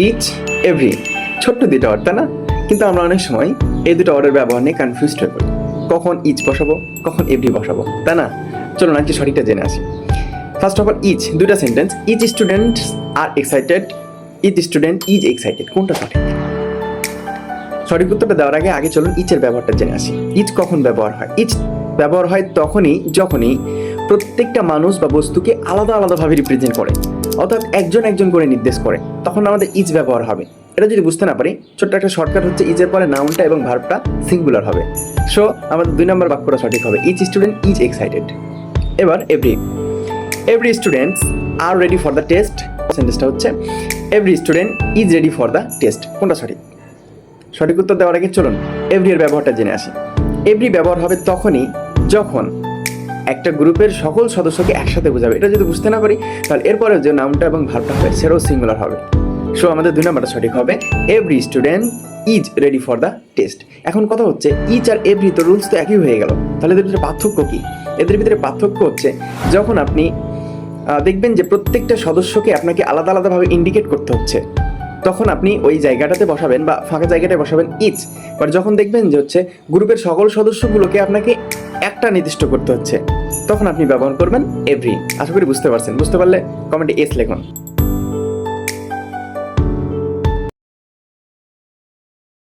Each, every, ছোট্ট দুটো word, তাই না? কিন্তু আমরা অনেক সময় এই দুটো ওয়ার্ডের ব্যবহার নিয়ে কনফিউজড হয়ে পড়ি, কখন ইচ বসাবো, কখন এভরি বসাবো, তাই না? চলুন আজকে সঠিকটা জেনে আসি। ফার্স্ট অফ অল, ইচ দুইটা sentence, each student are excited, each student is excited, কোনটা সঠিক? সঠিক উত্তরটা দেওয়ার আগে চলুন ইচের ব্যবহারটা জেনে আসি। ইচ কখন ব্যবহার হয়? ইচ ব্যবহার হয় যখনই প্রত্যেকটা মানুষ বা বস্তুকে আলাদা আলাদাভাবে রিপ্রেজেন্ট করে, অর্থাৎ একজন একজন করে নির্দেশ করে, তখন আমাদের ইচ ব্যবহার হবে। এটা যদি বুঝতে না পারি, ছোট্ট একটা শর্টকাট হচ্ছে ইচের পরে নাউনটা এবং ভার্বটা সিঙ্গুলার হবে। সো আমাদের 2 নম্বর বাক্যটা সঠিক হবে, ইচ স্টুডেন্ট ইজ এক্সাইটেড। এবার every students are ready for the test, সেন্টেন্সটা হচ্ছে every student is ready for the test, কোনটা সঠিক? সঠিক উত্তর দেওয়ার আগে চলুন এভরি এর ব্যবহারটা জেনে আসি। এভরি ব্যবহার হবে তখনই যখন একটা গ্রুপের সকল সদস্যকে একসাথে বোঝাবে। এটা যদি বুঝতে না পারি, তাহলে এরপরে যে নাউনটা এবং ভার্বটা হবে সেটাও সিঙ্গুলার হবে। সো আমাদের 2 নম্বরটা সঠিক হবে, every student is ready for the test. এখন কথা হচ্ছে, ইচ আর এভরি তো রুলস তো একই হয়ে গেল, তাহলে এদের ভিতরে পার্থক্য কি? এদের ভিতরে পার্থক্য হচ্ছে, যখন আপনি দেখবেন যে প্রত্যেকটা সদস্যকে আপনাকে আলাদা আলাদাভাবে ইন্ডিকেট করতে হচ্ছে, তখন আপনি ওই জায়গাটাতে বসাবেন বা ফাঁকা জায়গাটায় বসাবেন ইচ। বাট যখন দেখবেন যে হচ্ছে গ্রুপের সকল সদস্যগুলোকে আপনাকে একটা নির্দিষ্ট করতে হচ্ছে, তখন আপনি ব্যবহার করবেন এভরি। আশা করি বুঝতে পারছেন। বুঝতে পারলে কমেন্টে এস লিখুন।